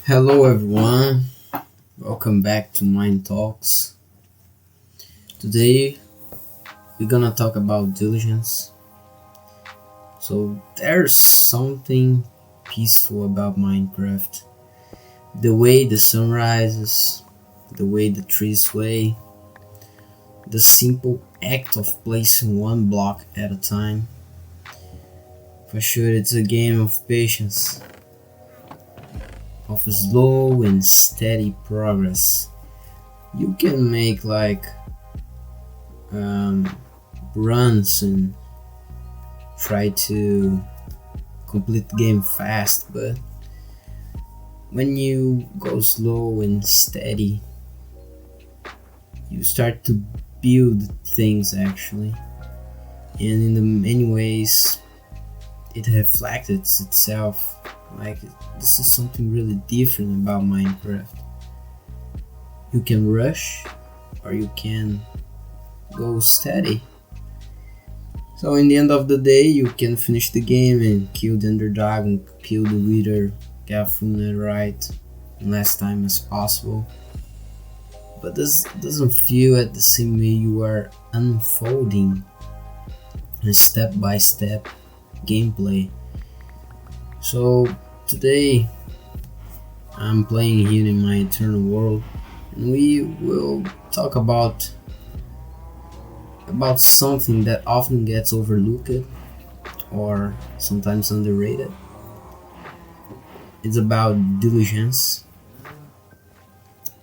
Hello everyone, welcome back to MINETalks. Today we're gonna talk about diligence. So there's something peaceful about Minecraft. The way the sun rises, the way the trees sway, the simple act of placing one block at a time. For sure it's a game of patience, of slow and steady progress. You can make runs and try to complete the game fast, but when you go slow and steady, you start to build things actually, and in the many ways it reflects itself. This is something really different about Minecraft. You can rush or you can go steady. So in the end of the day, you can finish the game and kill the Ender Dragon, kill the Wither, get through netherite in less time as possible. But this doesn't feel at the same way you are unfolding a step-by-step gameplay. So today I'm playing here in my eternal world, and we will talk about something that often gets overlooked or sometimes underrated. It's about diligence,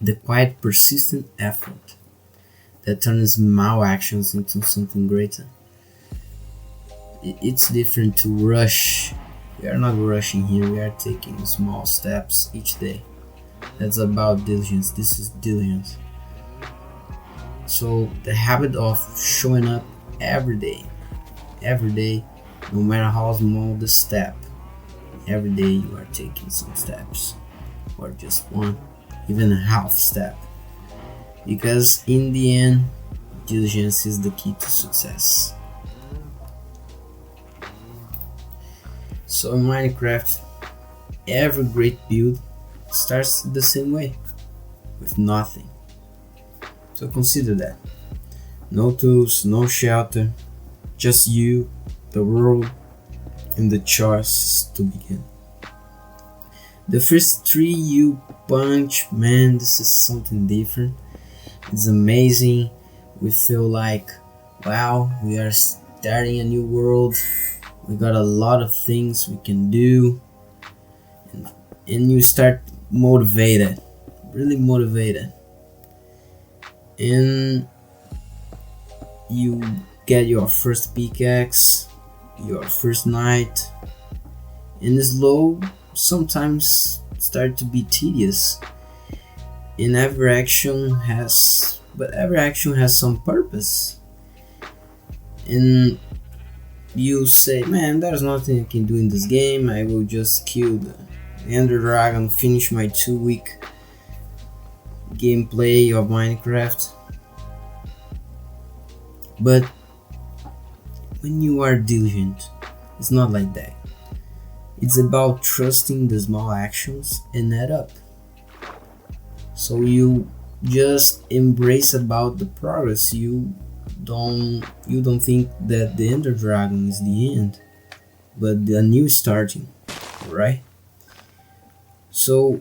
the quiet persistent effort that turns small actions into something greater. It's different to rush. We are not rushing here, we are taking small steps each day. That's about diligence. This is diligence. So the habit of showing up every day, no matter how small the step, every day you are taking some steps, or just one, even a half step. Because in the end, diligence is the key to success. So in Minecraft, every great build starts the same way, with nothing. So consider that. No tools, no shelter, just you, the world, and the choice to begin. The first tree you punch, man, this is something different. It's amazing. We feel like, wow, we are starting a new world. We got a lot of things we can do, and you start motivated, really motivated, and you get your first pickaxe, your first night, and slow sometimes start to be tedious, and every action has some purpose, and you say, man, there's nothing I can do in this game, I will just kill the Ender Dragon, finish my 2 week gameplay of Minecraft. But when you are diligent, it's not like that. It's about trusting the small actions and add up. So you just embrace about the progress. You don't think that the Ender Dragon is the end, but the new starting, right? So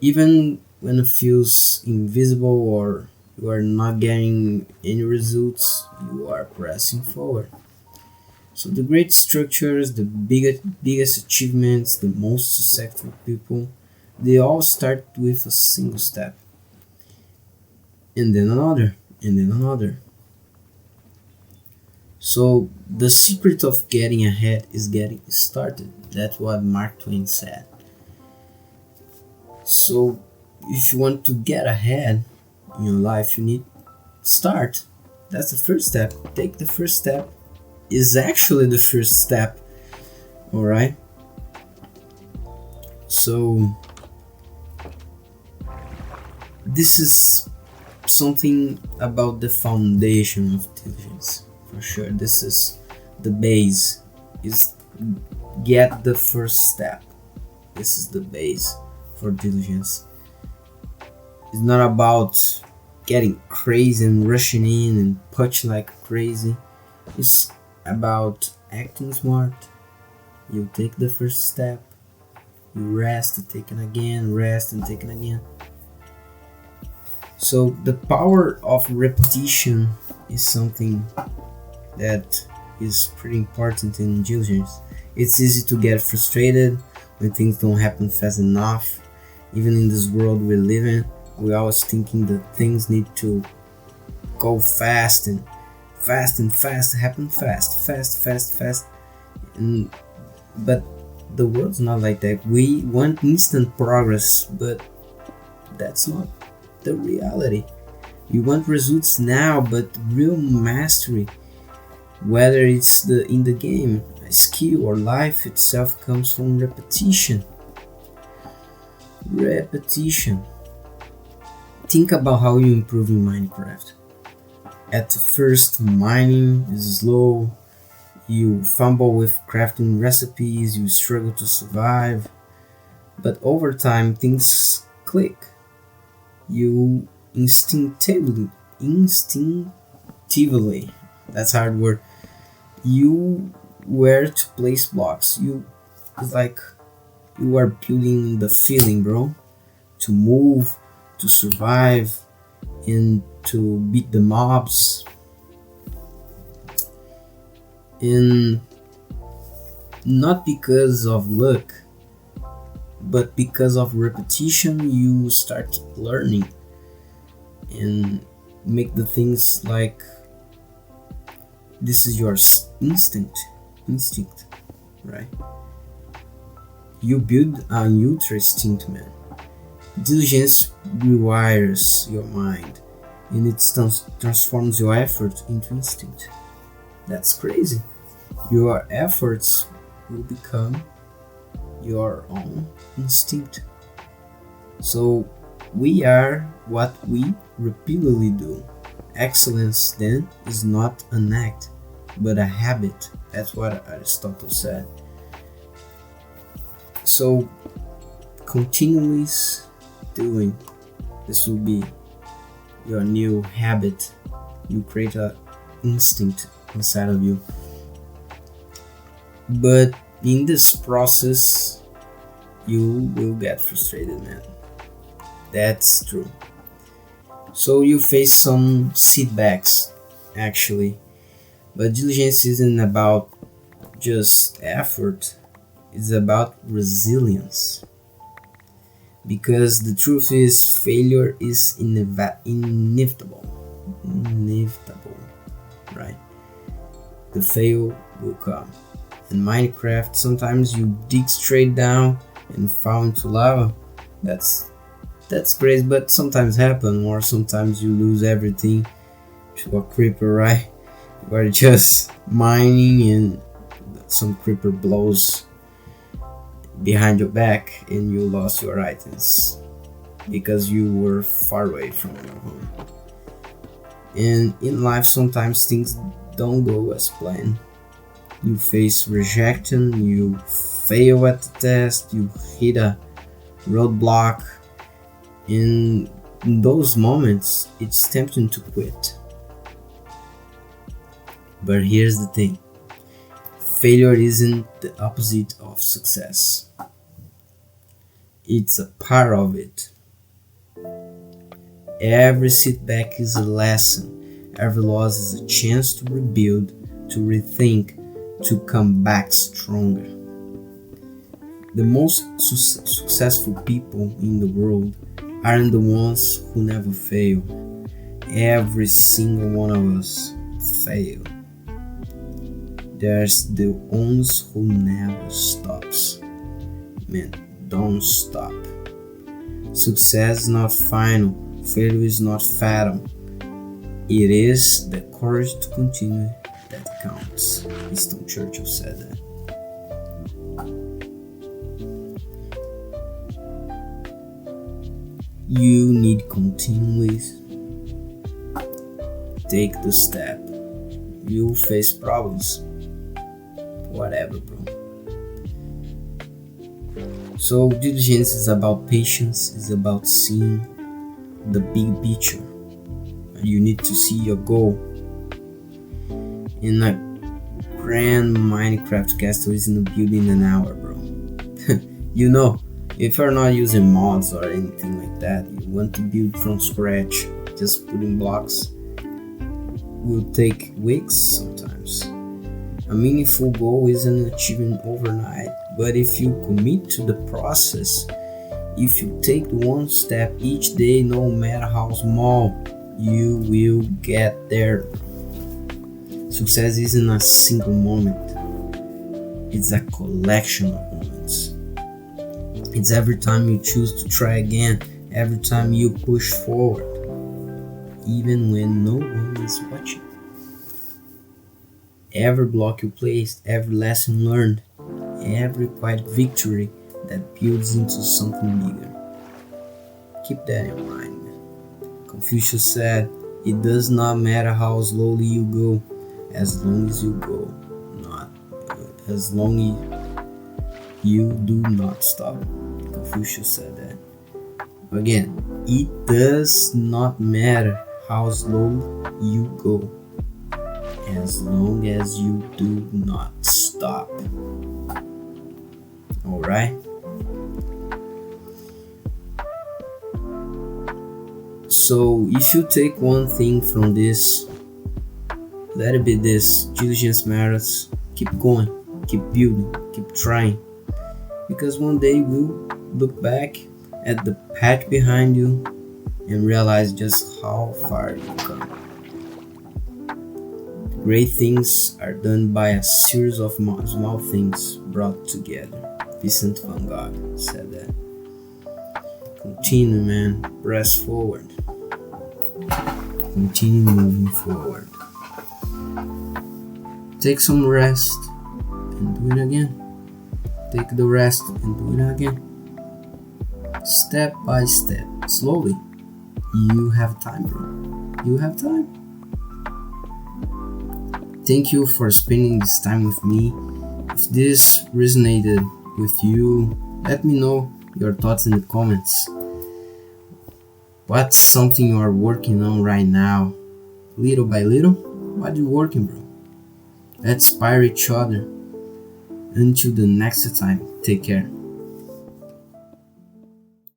even when it feels invisible or you are not getting any results, you are pressing forward. So the great structures, the biggest achievements, the most successful people, they all start with a single step, and then another, and then another. So the secret of getting ahead is getting started. That's what Mark Twain said. So if you want to get ahead in your life, you need start. That's the first step. Take the first step. Is actually the first step. All right. So this is something about the foundation of diligence. For sure, this is the base. Is get the first step. This is the base for diligence. It's not about getting crazy and rushing in and punching like crazy. It's about acting smart. You take the first step, you rest and take it again, rest and take it again. So the power of repetition is something that is pretty important in diligence. It's easy to get frustrated when things don't happen fast enough. Even in this world we live in, we're always thinking that things need to go fast, happen fast. But the world's not like that. We want instant progress, but that's not the reality. We want results now, but real mastery, whether it's in the game, a skill, or life itself, comes from repetition. Think about how you improve in Minecraft. At first, mining is slow, you fumble with crafting recipes, you struggle to survive, but over time things click. You instinctively, that's a hard word, you where to place blocks. It's like you are building the feeling, bro, to move, to survive, and to beat the mobs. And not because of luck, but because of repetition, you start learning and make the things like this is your instinct, right? You build a ultra instinct, man. Diligence rewires your mind, and it transforms your effort into instinct. That's crazy. Your efforts will become your own instinct. So we are what we repeatedly do. Excellence then is not an act, but a habit. That's what Aristotle said. So continually doing this will be your new habit. You create an instinct inside of you. But in this process, you will get frustrated, man. That's true. So you face some setbacks, actually. But diligence isn't about just effort, it's about resilience. Because the truth is, failure is inevitable, right? The fail will come. In Minecraft, sometimes you dig straight down and fall into lava. That's crazy, but sometimes happen, or sometimes you lose everything to a creeper, right? You are just mining and some creeper blows behind your back and you lost your items because you were far away from your home. And in life, sometimes things don't go as planned. You face rejection, you fail at the test, you hit a roadblock. In those moments, it's tempting to quit. But here's the thing. Failure isn't the opposite of success. It's a part of it. Every setback is a lesson. Every loss is a chance to rebuild, to rethink, to come back stronger. The most successful people in the world aren't the ones who never fail. Every single one of us fail. There's the ones who never stops. Man, don't stop. Success is not final. Failure is not fatal. It is the courage to continue that counts. Winston Churchill said that. You need continually take the step. You'll face problems. Whatever, bro. So diligence is about patience, is about seeing the big picture. You need to see your goal. In a grand Minecraft castle isn't built in an hour, bro. You know, if you're not using mods or anything like that, you want to build from scratch, just putting blocks will take weeks sometimes. A meaningful goal isn't achieved overnight, but if you commit to the process, if you take one step each day, no matter how small, you will get there. Success isn't a single moment, it's a collection of moments. It's every time you choose to try again, every time you push forward, even when no one is watching. Every block you placed, every lesson learned, every quiet victory that builds into something bigger. Keep that in mind. Confucius said, "It does not matter how slowly you go, as long as you go, not as long as you do not stop." Confucius said that. Again, it does not matter how slow you go, as long as you do not stop. Alright? So if you take one thing from this, let it be this: diligence matters. Keep going, keep building, keep trying. Because one day we'll look back at the path behind you and realize just how far you've come. Great things are done by a series of small things brought together. Vincent van Gogh said that. Continue, man. Press forward. Continue moving forward. Take some rest and do it again. Take the rest and do it again. Step by step, slowly. You have time, bro. You have time. Thank you for spending this time with me. If this resonated with you, let me know your thoughts in the comments. What's something you are working on right now? Little by little? What are you working, bro? Let's inspire each other. Until the next time, take care.